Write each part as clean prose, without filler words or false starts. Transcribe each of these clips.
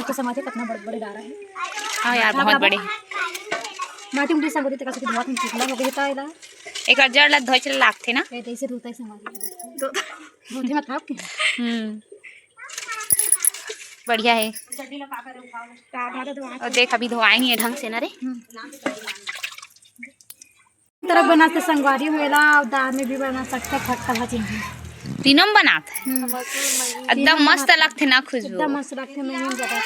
तो समाज कितना बड़े बड़े डारा है। हाँ यार बहुत बड़े माटी मुटी संगोती तक से बहुत चिकला हो गया था इला एक जड़ ला धोई चला लागथे ना ए ऐसे धोता है समाज तो धोते मत आप के बढ़िया है। और देख अभी धोआए नहीं है ढंग से ना रे तरफ बनाते संगवारी होएला और दाल में भी बना सकता खट्टा भाजी तीनों में बनाते एकदम मस्त लगते ना खुशबू एकदम मस्त लगते मैं जगह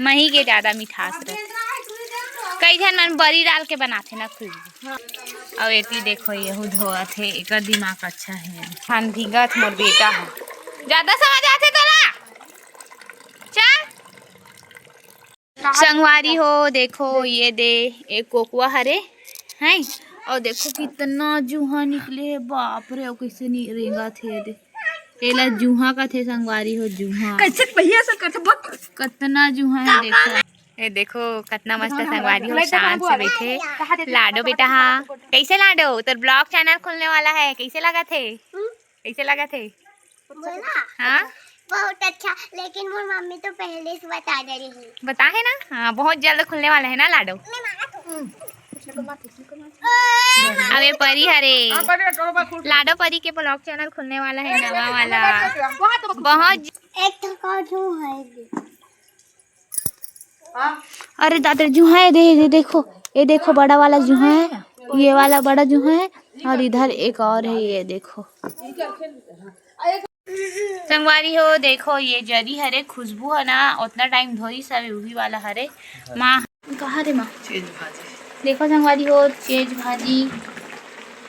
मही के ज्यादा मिठास रहते कई जन मन बड़ी डाल के बनाते ना खुशबू। और एती देखो यहू धोत है एक दिमाग अच्छा है खान भीगत मोर बेटा है ज्यादा समझ आते तोला चल संगवारी हो देखो ये दे एक कोकुआ हरे हैं और देखो कितना जूहा निकले बाप रे कैसे नहीं रेंगा थे दे एला जूहा का थे संगवारी हो जूहा कैसे पहिया से करते कितना जूहा है देखो ये देखो कितना मस्त संगवारी हो शांत से बैठे लाडो बेटा हाँ कैसे लाडो तो ब्लॉग चैनल खुलने वाला है कैसे लगा थे हाँ बहुत अच्छा लेकिन वो मम्मी तो पहले से बता दे रही है बता है ना हाँ बहुत जल्द खुलने वाला है ना लाडो अबे परी हरे लाडो परी के ब्लॉग चैनल खुलने वाला है नवा वाला बहुत एक तो जो है अरे दादा जुहा है दे देखो ये देखो बड़ा वाला जुहा है ये वाला बड़ा जुहा है और इधर एक और है ये देखो संगवारी हो देखो ये जरी हरे खुशबू है ना उतना टाइम धोई सब उही वाला हरे माँ कहाँ रे माँ देखो संगवारी हो चेज भाजी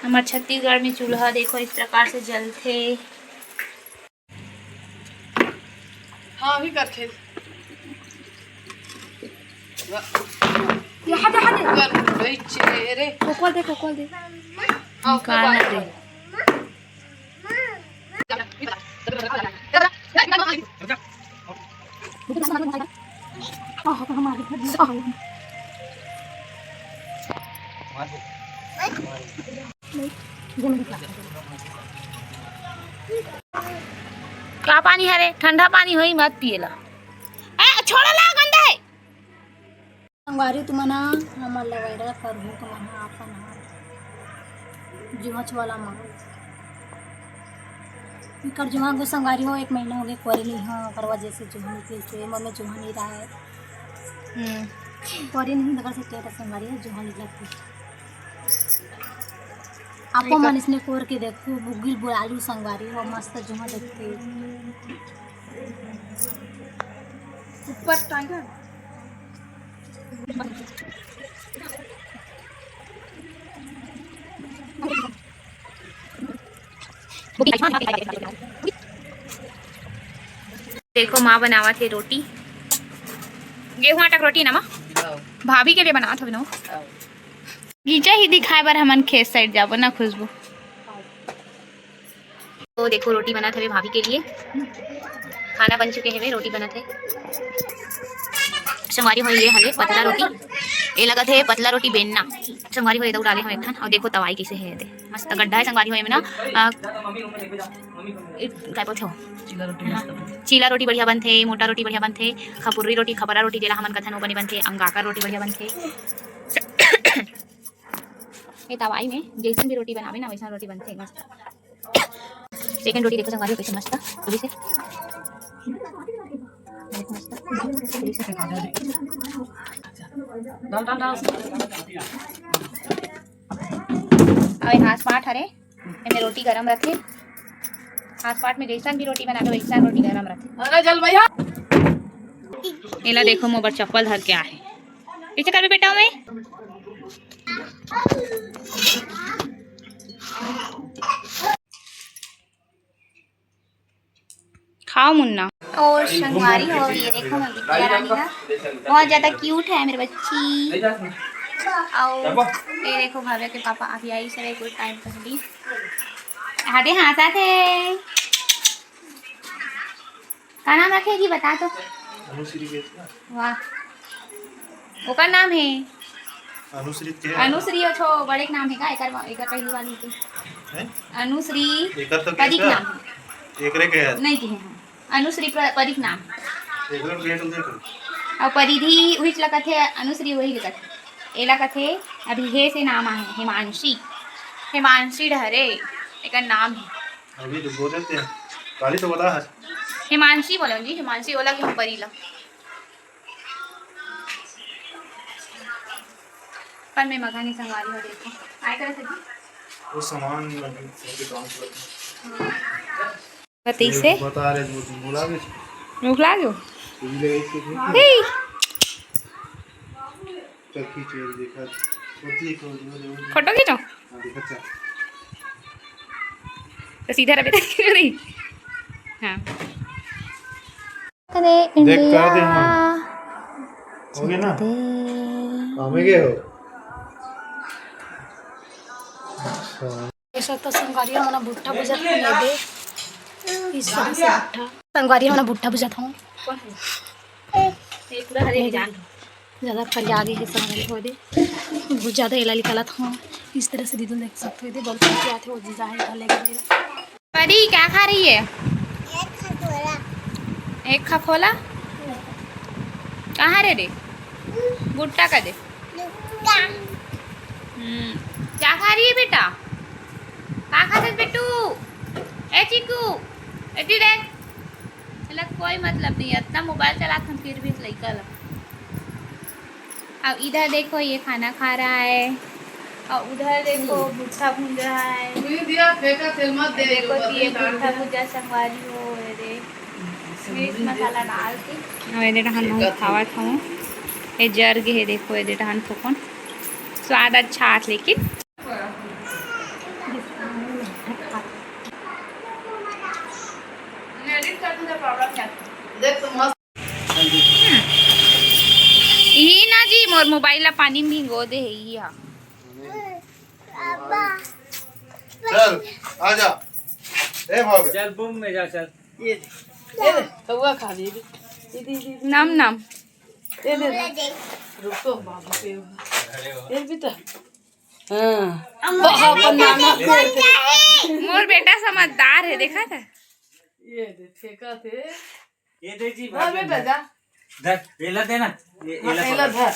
हमारे छत्तीसगढ़ में चूल्हा देखो इस प्रकार से जलते हाँ भी कर खेल यहाँ चेहरे कोकोल दे निकालना दे क्या पानी हरे ठंडा पानी होई मत पिएला छोड़ा ला गंदा है संगवारी तुमना हमर लगाइरा करहु तुमना आपन जुमच वाला मां इकर जुहा को संगवारी हो 1 महीना हो गए कोरी हां ओकर वजह से जुहा निकल से मम्मी जुहा नहीं रहा है कोरी नहीं नगर से तेरा संगवारी है जुहा निकलती आपको मन इसने कोर के देखो बुगिल बुआलू संगवारी हो मस्त जुहा देखते ऊपर टांगा देखो माँ बनावा थे रोटी गेहूं आटा रोटी ना माँ भाभी के लिए बनावा था ना गीचा ही दिखाए बार हमन खेत साइड जाबो ना खुशबू तो देखो रोटी बना थे भाभी के लिए खाना बन चुके हैं रोटी बना थे संगवारी हो ये हले पतला रोटी ये लगा थे पतला रोटी बेनना संगवारी हो ये डाले हम एक और देखो तवाई कैसे है दे मस्त गड्ढा है संगवारी हो में ना काय बोलथो चीला रोटी बढ़िया बनथे मोटा रोटी बढ़िया बनथे खपुरी रोटी खपरा रोटी जेला हमन कथन बने बनथे अंगाकर रोटी बढ़िया बनथे ये तवाई में जैसन भी रोटी बनावे ना वैसा रोटी बनथे मस्त सेकंड रोटी देखो संगवारी कैसे मस्त पूरी से अबे हाथ पाट हरे में रोटी गरम रखे हाथ पाट में जैसन भी रोटी बनावे वैसा रोटी गरम रखे अरे जल भैया एला देखो मोबर चप्पल धर के आहे पीछे कर भी बेटा मैं खाओ मुन्ना और संगवारी हो ये देखो मैं बिटिया रानी है बहुत ज्यादा क्यूट है मेरी बच्ची और ये देखो भाभी के पापा अभी आई सर गुड टाइम पहली हाथे हाथा थे क्या नाम रखेगी बता तो वाह वो का नाम है अनुश्री छो बड़े के नाम है का एकर पहली वाली के अनुश्री परी नाम एकरे के नहीं के अनुश्री परी नाम और परिधि वही लगा थे अनुश्री वही लगा थे एला का थे अभी हे से नाम आहे हिमांशी ढहरे एक नाम है अभी तो बोल देते हैं काली तो बता है हिमांशी बोलो जी हिमांशी बोला कि हम परीला पर मैं मखानी संगवारी हो देखो काय करे थे वो सामान दुकान पर बती से बता रहे बोला भी भूख लागो ले हे चक्की चेर देखा छोटी को फोटो खींचो देखा था तो सीधा रबे तक नहीं हां करे देख इंडिया कर दे हो गया ना हमें गए हो ऐसा तो संगवारी मना भुट्टा बुझत नहीं दे इस तरह से भुट्टा संगवारी मना भुट्टा बुझत हूं ये पूरा हरे जान ज़्यादा फरिया गई है संगवारी हो दे बहुत ज़्यादा एला निकालत हूँ इस तरह से दीदी देख सकते थे बहुत क्या आते वो जीजा है लेके मेरा परी क्या खा रही है एक खखोला कहाँ रे भुट्टा का दे क्या खा रही है बेटा क्या खाते बेटू ए चिकू एटी देख चला कोई मतलब नहीं है इतना मोबाइल चला हम फिर भी लड़का ला अब इधर देखो ये खाना खा रहा है और उधर देखो भुट्टा भून रहा है दिया फेंका तेल मत दे देखो ये भुट्टा भुजा संगवारी हो रे मिर्च मसाला डाल के और ये डहान हम खावा था ये जर्ग है देखो ये डहान थोकन स्वाद अच्छा आत लेकिन देख तो मस्त यही ना जी मोर मोबाइल ला पानी में भिगो दे है ही हा चल आजा ए भाग चल बूम में जा चल ये दे कौवा खा ली दीदी नम नम दे रुको बाबू पे ये भी तो हां बहुत बनाना मोर बेटा समझदार है देखा था ये दे फेंका थे ये दे जी हां बेटा जा धर एला देना एला एला धर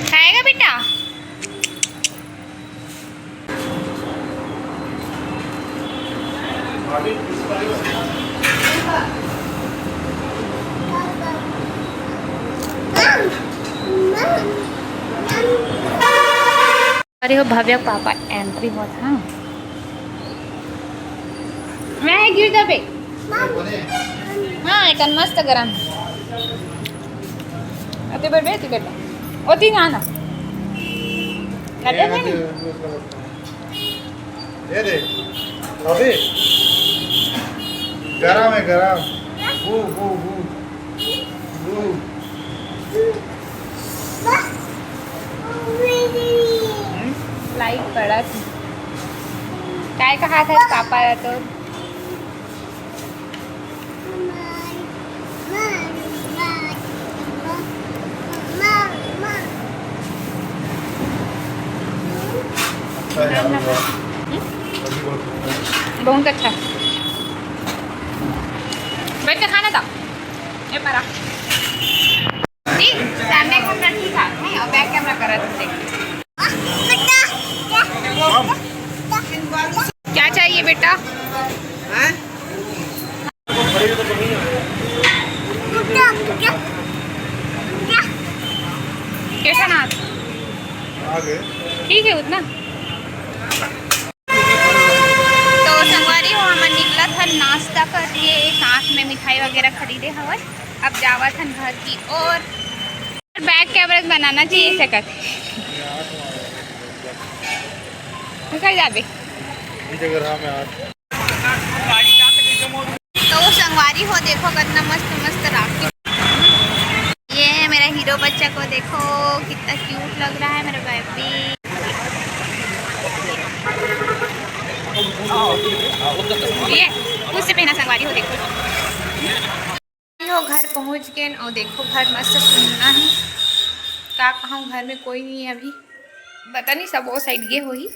खाएगा बेटा अरे हो भव्य पापा एंट्री हुआ था मैं गिर जा पे हाँ एक मस्त गरम अति बैठ बेटी बेटा ओती ना ये दे अभी गरम है गरम बू बू बू बू लाइट पड़ा थी काय कहा था पापा तो बहुत अच्छा बैठ के खाना था ये परा जी सामने कैमरा ठीक है और बैक कैमरा कर रहे थे क्या चाहिए बेटा कैसा ना आगे ठीक है उतना तो संगवारी हो हम निकला था नाश्ता करके साथ में मिठाई वगैरह खरीदे हवे अब जावा था घर की और बैक कैमरा बनाना चाहिए सकत निकल जाबे तो संगवारी हो देखो कितना मस्त मस्त राखी ये है मेरा हीरो बच्चा को देखो कितना क्यूट लग रहा है मेरा बेबी ये उससे पहना संगवारी हो देखो हो घर पहुंच गए और देखो घर मस्त सुनना है क्या कहूँ घर में कोई नहीं है अभी पता नहीं सब वो साइड गए हो ही